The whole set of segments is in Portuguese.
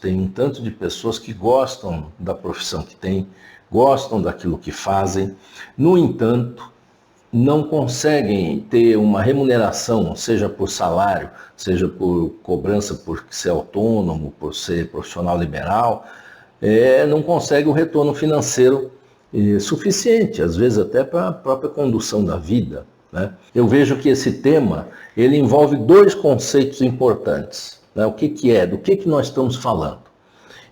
tem um tanto de pessoas que gostam da profissão que têm, gostam daquilo que fazem, no entanto, não conseguem ter uma remuneração, seja por salário, seja por cobrança por ser autônomo, por ser profissional liberal, não consegue o retorno financeiro suficiente, às vezes até para a própria condução da vida, né? Eu vejo que esse tema ele envolve dois conceitos importantes, né? O que é? Do que nós estamos falando?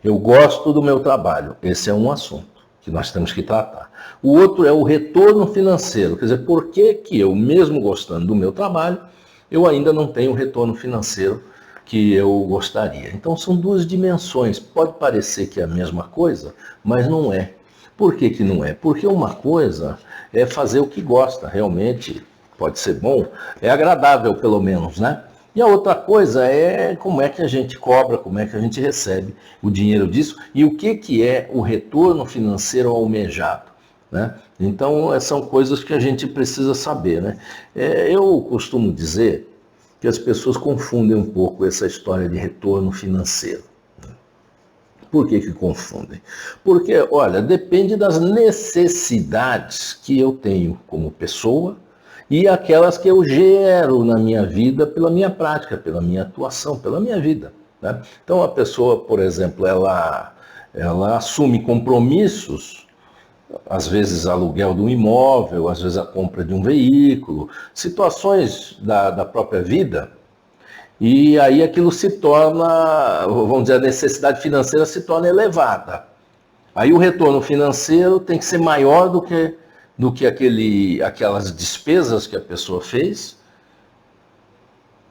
Eu gosto do meu trabalho, esse é um assunto que nós temos que tratar. O outro é o retorno financeiro, quer dizer, por que eu, mesmo gostando do meu trabalho, eu ainda não tenho o retorno financeiro que eu gostaria. Então são duas dimensões, pode parecer que é a mesma coisa, mas não é. Por que não é? Porque uma coisa é fazer o que gosta, realmente pode ser bom, é agradável pelo menos, né? E a outra coisa é como é que a gente cobra, como é que a gente recebe o dinheiro disso e o que é o retorno financeiro almejado, né? Então, são coisas que a gente precisa saber, né? Eu costumo dizer que as pessoas confundem um pouco essa história de retorno financeiro. Por que confundem? Porque, olha, depende das necessidades que eu tenho como pessoa e aquelas que eu gero na minha vida pela minha prática, pela minha atuação, pela minha vida, né? Então a pessoa, por exemplo, ela assume compromissos, às vezes aluguel de um imóvel, às vezes a compra de um veículo, situações da própria vida, e aí aquilo se torna, vamos dizer, a necessidade financeira se torna elevada. Aí o retorno financeiro tem que ser maior do que aquelas despesas que a pessoa fez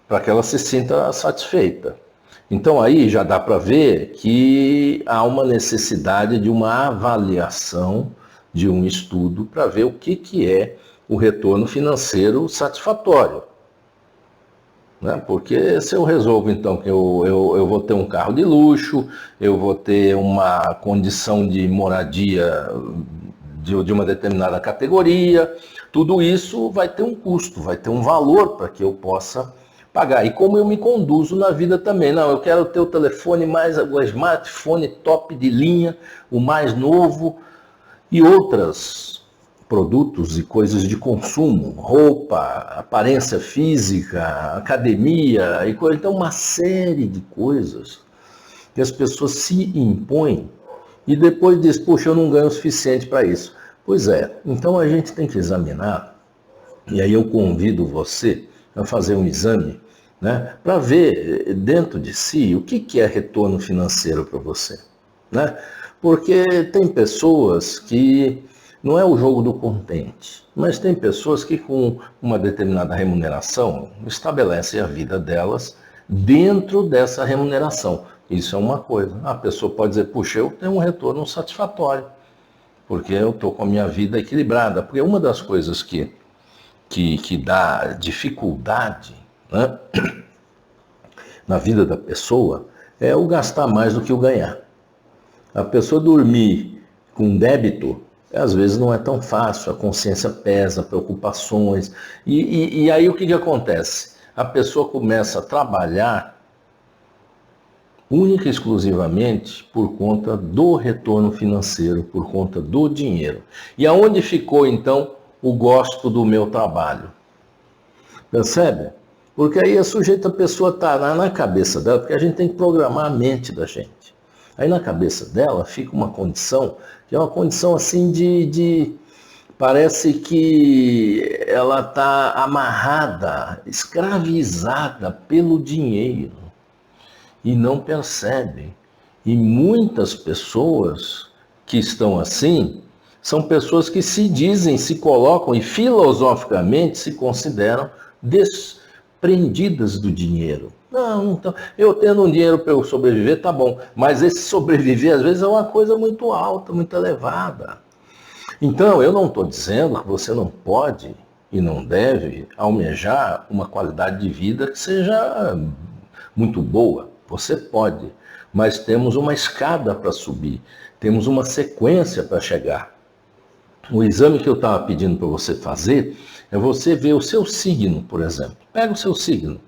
para que ela se sinta satisfeita. Então aí já dá para ver que há uma necessidade de uma avaliação, de um estudo para ver o que é o retorno financeiro satisfatório. Né? Porque se eu resolvo então que eu vou ter um carro de luxo, eu vou ter uma condição de moradia de uma determinada categoria, tudo isso vai ter um custo, vai ter um valor para que eu possa pagar. E como eu me conduzo na vida também. Não, eu quero ter o telefone o smartphone top de linha, o mais novo e outros produtos e coisas de consumo, roupa, aparência física, academia, então uma série de coisas que as pessoas se impõem e depois diz, puxa, eu não ganho o suficiente para isso. Pois é, então a gente tem que examinar, e aí eu convido você a fazer um exame, né, para ver dentro de si o que é retorno financeiro para você, né? Porque tem pessoas que não é o jogo do contente, mas tem pessoas que com uma determinada remuneração estabelecem a vida delas dentro dessa remuneração. Isso é uma coisa. A pessoa pode dizer, puxa, eu tenho um retorno satisfatório, porque eu estou com a minha vida equilibrada. Porque uma das coisas que dá dificuldade, né, na vida da pessoa é o gastar mais do que o ganhar. A pessoa dormir com débito, às vezes não é tão fácil, a consciência pesa, preocupações. E aí o que acontece? A pessoa começa a trabalhar única e exclusivamente por conta do retorno financeiro, por conta do dinheiro. E aonde ficou então o gosto do meu trabalho? Percebe? Porque aí a pessoa está na cabeça dela, porque a gente tem que programar a mente da gente. Aí na cabeça dela fica uma condição, que é uma condição assim parece que ela está amarrada, escravizada pelo dinheiro e não percebe. E muitas pessoas que estão assim, são pessoas que se dizem, se colocam e filosoficamente se consideram desprendidas do dinheiro. Não, então, eu tendo um dinheiro para eu sobreviver, tá bom. Mas esse sobreviver, às vezes, é uma coisa muito alta, muito elevada. Então, eu não estou dizendo que você não pode e não deve almejar uma qualidade de vida que seja muito boa. Você pode, mas temos uma escada para subir, temos uma sequência para chegar. O exame que eu estava pedindo para você fazer é você ver o seu signo, por exemplo. Pega o seu signo.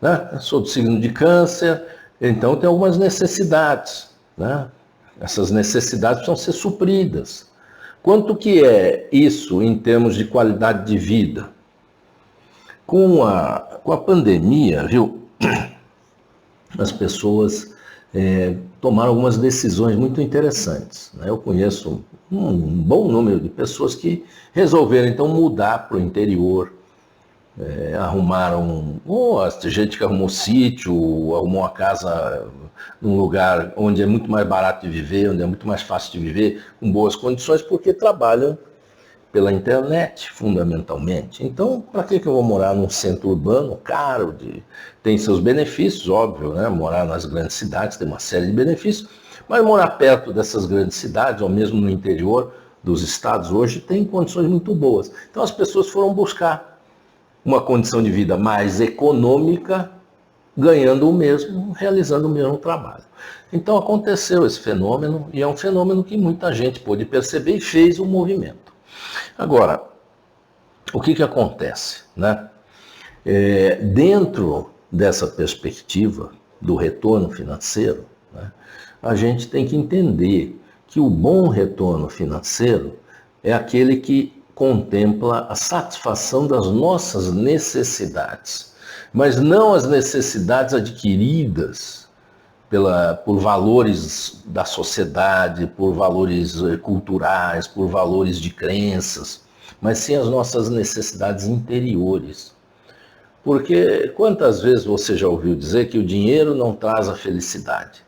Né? Eu sou do signo de Câncer, Então tem algumas necessidades, né? Essas necessidades precisam ser supridas. Quanto que é isso em termos de qualidade de vida? Com a pandemia, viu, as pessoas tomaram algumas decisões muito interessantes, né? Eu conheço um bom número de pessoas que resolveram então mudar para o interior, arrumaram, a gente que arrumou sítio, arrumou uma casa num lugar onde é muito mais barato de viver, onde é muito mais fácil de viver, com boas condições, porque trabalham pela internet, fundamentalmente. Então, para que eu vou morar num centro urbano caro? Tem seus benefícios, óbvio, né? Morar nas grandes cidades tem uma série de benefícios, mas morar perto dessas grandes cidades, ou mesmo no interior dos estados, hoje tem condições muito boas. Então, as pessoas foram buscar uma condição de vida mais econômica, ganhando o mesmo, realizando o mesmo trabalho. Então aconteceu esse fenômeno, e é um fenômeno que muita gente pôde perceber e fez um movimento. Agora, o que acontece, né? Dentro dessa perspectiva do retorno financeiro, né, a gente tem que entender que o bom retorno financeiro é aquele que contempla a satisfação das nossas necessidades, mas não as necessidades adquiridas por valores da sociedade, por valores culturais, por valores de crenças, mas sim as nossas necessidades interiores. Porque quantas vezes você já ouviu dizer que o dinheiro não traz a felicidade?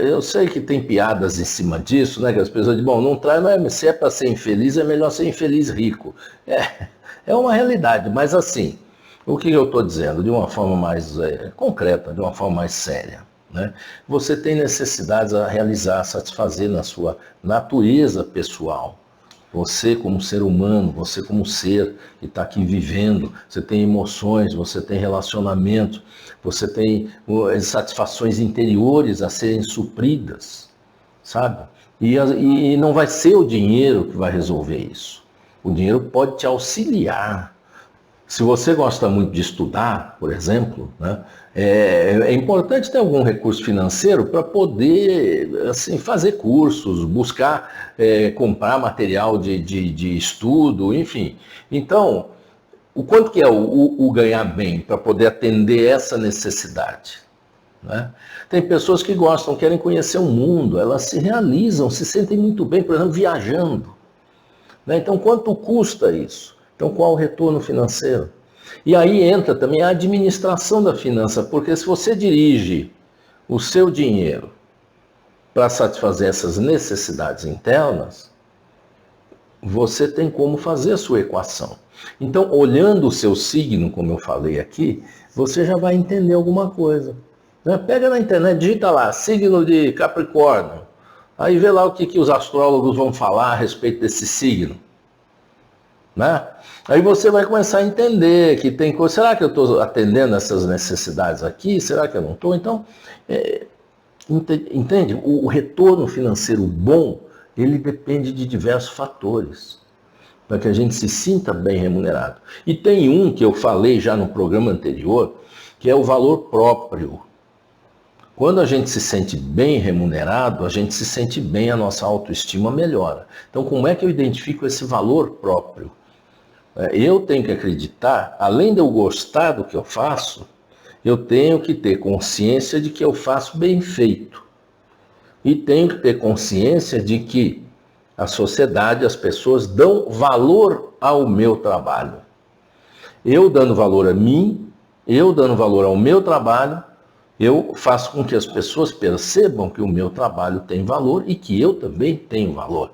Eu sei que tem piadas em cima disso, né? Que as pessoas dizem, bom, não traz, mas se é para ser infeliz, é melhor ser infeliz rico. É uma realidade, mas assim, o que eu estou dizendo? De uma forma mais concreta, de uma forma mais séria, né? Você tem necessidades a realizar, a satisfazer na sua natureza pessoal. Você como ser humano, você como ser que está aqui vivendo, você tem emoções, você tem relacionamento, você tem satisfações interiores a serem supridas, sabe? E não vai ser o dinheiro que vai resolver isso. O dinheiro pode te auxiliar. Se você gosta muito de estudar, por exemplo, né, é importante ter algum recurso financeiro para poder assim, fazer cursos, buscar comprar material de estudo, enfim. Então, o quanto que é o ganhar bem para poder atender essa necessidade? Né? Tem pessoas que gostam, querem conhecer o mundo, elas se realizam, se sentem muito bem, por exemplo, viajando. Né? Então, quanto custa isso? Então, qual o retorno financeiro? E aí entra também a administração da finança, porque se você dirige o seu dinheiro para satisfazer essas necessidades internas, você tem como fazer a sua equação. Então, olhando o seu signo, como eu falei aqui, você já vai entender alguma coisa. Pega na internet, digita lá, signo de Capricórnio, aí vê lá o que os astrólogos vão falar a respeito desse signo. Né? Aí você vai começar a entender que tem coisa, será que eu estou atendendo essas necessidades aqui? Será que eu não estou? Então, entende? O retorno financeiro bom, ele depende de diversos fatores, para que a gente se sinta bem remunerado. E tem um que eu falei já no programa anterior, que é o valor próprio. Quando a gente se sente bem remunerado, a gente se sente bem, a nossa autoestima melhora. Então, como é que eu identifico esse valor próprio? Eu tenho que acreditar, além de eu gostar do que eu faço, eu tenho que ter consciência de que eu faço bem feito. E tenho que ter consciência de que a sociedade, as pessoas dão valor ao meu trabalho. Eu dando valor a mim, eu dando valor ao meu trabalho, eu faço com que as pessoas percebam que o meu trabalho tem valor e que eu também tenho valor.